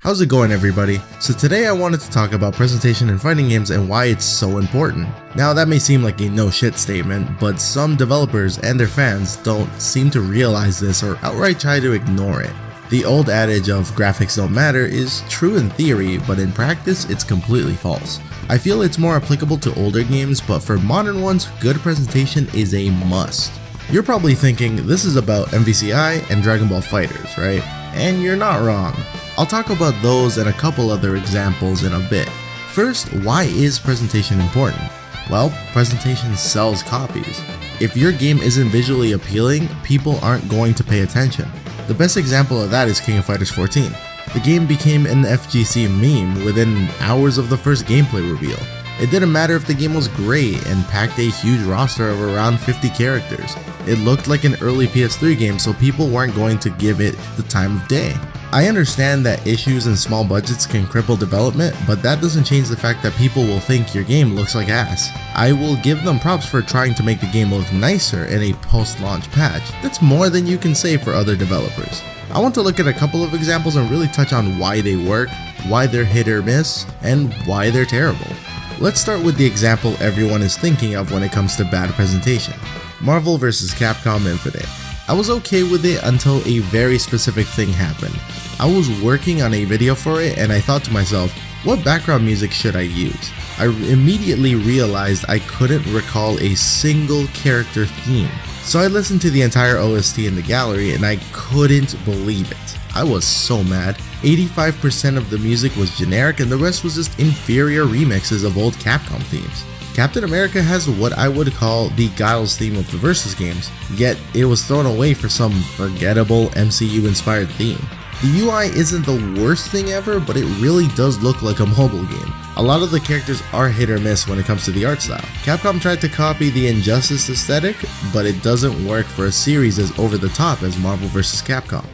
How's it going, everybody? So today I wanted to talk about presentation in fighting games and why it's so important. Now that may seem like a no shit statement, but some developers and their fans don't seem to realize this or outright try to ignore it. The old adage of graphics don't matter is true in theory, but in practice it's completely false. I feel it's more applicable to older games, but for modern ones, good presentation is a must. You're probably thinking this is about MvCI and Dragonball Fighters, right? And you're not wrong. I'll talk about those and a couple other examples in a bit. First, why is presentation important? Well, presentation sells copies. If your game isn't visually appealing, people aren't going to pay attention. The best example of that is King of Fighters 14. The game became an FGC meme within hours of the first gameplay reveal. It didn't matter if the game was great and packed a huge roster of around 50 characters. It looked like an early PS3 game, so people weren't going to give it the time of day. I understand that issues and small budgets can cripple development, but that doesn't change the fact that people will think your game looks like ass. I will give them props for trying to make the game look nicer in a post-launch patch. That's more than you can say for other developers. I want to look at a couple of examples and really touch on why they work, why they're hit or miss, and why they're terrible. Let's start with the example everyone is thinking of when it comes to bad presentation. Marvel vs. Capcom Infinite. I was okay with it until a very specific thing happened. I was working on a video for it and I thought to myself, what background music should I use? I immediately realized I couldn't recall a single character theme. So I listened to the entire OST in the gallery and I couldn't believe it. I was so mad. 85% of the music was generic and the rest was just inferior remixes of old Capcom themes. Captain America has what I would call the Guile's theme of the Versus games, yet it was thrown away for some forgettable MCU inspired theme. The UI isn't the worst thing ever, but it really does look like a mobile game. A lot of the characters are hit or miss when it comes to the art style. Capcom tried to copy the Injustice aesthetic, but it doesn't work for a series as over the top as Marvel vs. Capcom.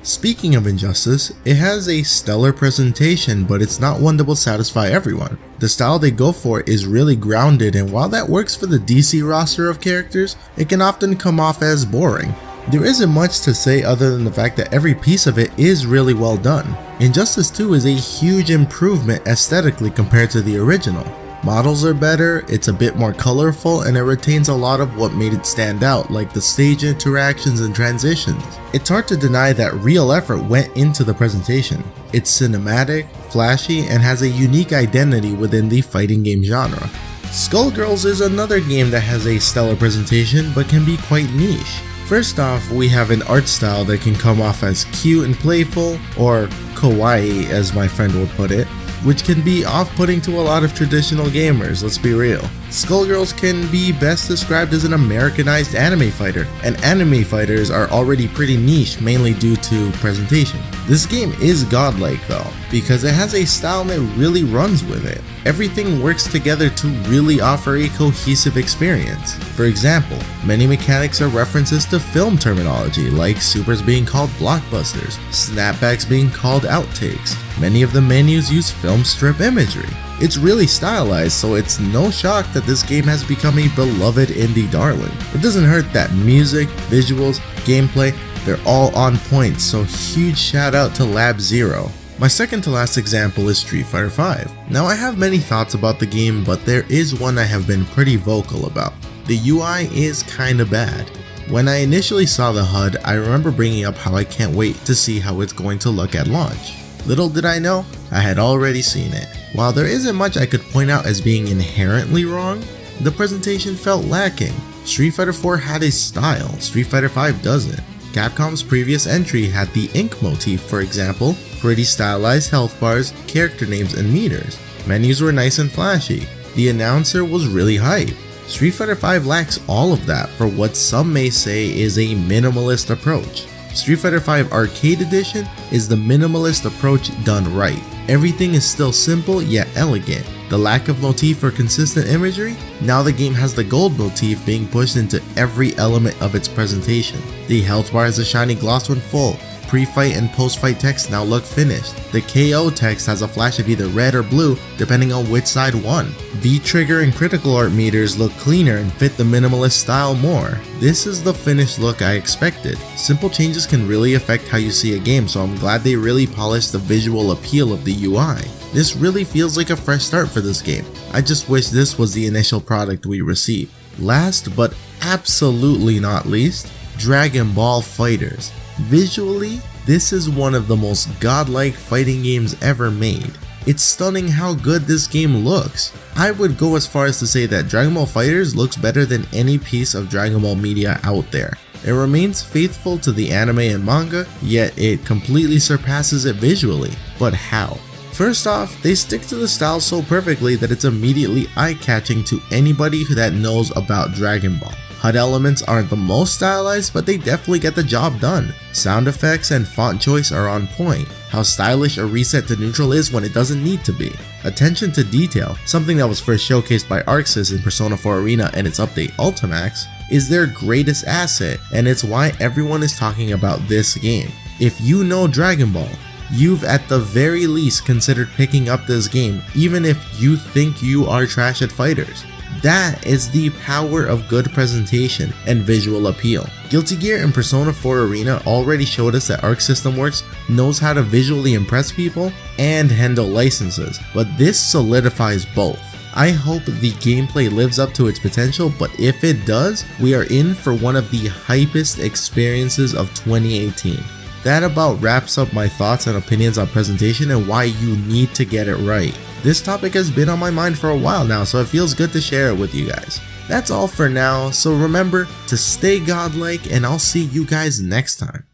Speaking of Injustice, it has a stellar presentation, but it's not one that will satisfy everyone. The style they go for is really grounded, and while that works for the DC roster of characters, it can often come off as boring. There isn't much to say other than the fact that every piece of it is really well done. Injustice 2 is a huge improvement aesthetically compared to the original. Models are better, it's a bit more colorful, and it retains a lot of what made it stand out, like the stage interactions and transitions. It's hard to deny that real effort went into the presentation. It's cinematic, flashy, and has a unique identity within the fighting game genre. Skullgirls is another game that has a stellar presentation but can be quite niche. First off, we have an art style that can come off as cute and playful, or kawaii as my friend would put it, which can be off-putting to a lot of traditional gamers, let's be real. Skullgirls can be best described as an Americanized anime fighter, and anime fighters are already pretty niche mainly due to presentation. This game is godlike though, because it has a style that really runs with it. Everything works together to really offer a cohesive experience. For example, many mechanics are references to film terminology, like supers being called blockbusters, snapbacks being called outtakes. Many of the menus use film strip imagery. It's really stylized, so it's no shock that this game has become a beloved indie darling. It doesn't hurt that music, visuals, gameplay, they're all on point, so huge shout out to Lab Zero. My second to last example is Street Fighter V. Now I have many thoughts about the game, but there is one I have been pretty vocal about. The UI is kinda bad. When I initially saw the HUD, I remember bringing up how I can't wait to see how it's going to look at launch. Little did I know, I had already seen it. While there isn't much I could point out as being inherently wrong, the presentation felt lacking. Street Fighter 4 had a style, Street Fighter 5 doesn't. Capcom's previous entry had the ink motif, for example, pretty stylized health bars, character names, and meters. Menus were nice and flashy. The announcer was really hype. Street Fighter 5 lacks all of that for what some may say is a minimalist approach. Street Fighter V Arcade Edition is the minimalist approach done right. Everything is still simple yet elegant. The lack of motif or consistent imagery? Now the game has the gold motif being pushed into every element of its presentation. The health bar has a shiny gloss when full. pre-fight and post-fight text now look finished. The KO text has a flash of either red or blue depending on which side won. V-trigger and critical art meters look cleaner and fit the minimalist style more. This is the finished look I expected. Simple changes can really affect how you see a game, so I'm glad they really polished the visual appeal of the UI. This really feels like a fresh start for this game. I just wish this was the initial product we received. Last but absolutely not least, Dragonball Fighters. Visually, this is one of the most godlike fighting games ever made. It's stunning how good this game looks. I would go as far as to say that Dragon Ball Fighters looks better than any piece of Dragon Ball media out there. It remains faithful to the anime and manga, yet it completely surpasses it visually. But how? First off, they stick to the style so perfectly that it's immediately eye-catching to anybody that knows about Dragon Ball. HUD elements aren't the most stylized, but they definitely get the job done. Sound effects and font choice are on point. How stylish a reset to neutral is when it doesn't need to be. Attention to detail, something that was first showcased by Arksys in Persona 4 Arena and its update Ultimax, is their greatest asset, and it's why everyone is talking about this game. If you know Dragon Ball, you've at the very least considered picking up this game, even if you think you are trash at fighters. That is the power of good presentation and visual appeal. Guilty Gear and Persona 4 Arena already showed us that Arc System Works knows how to visually impress people and handle licenses, but this solidifies both. I hope the gameplay lives up to its potential, but if it does, we are in for one of the hypest experiences of 2018. That about wraps up my thoughts and opinions on presentation and why you need to get it right. This topic has been on my mind for a while now, so it feels good to share it with you guys. That's all for now, so remember to stay godlike, and I'll see you guys next time.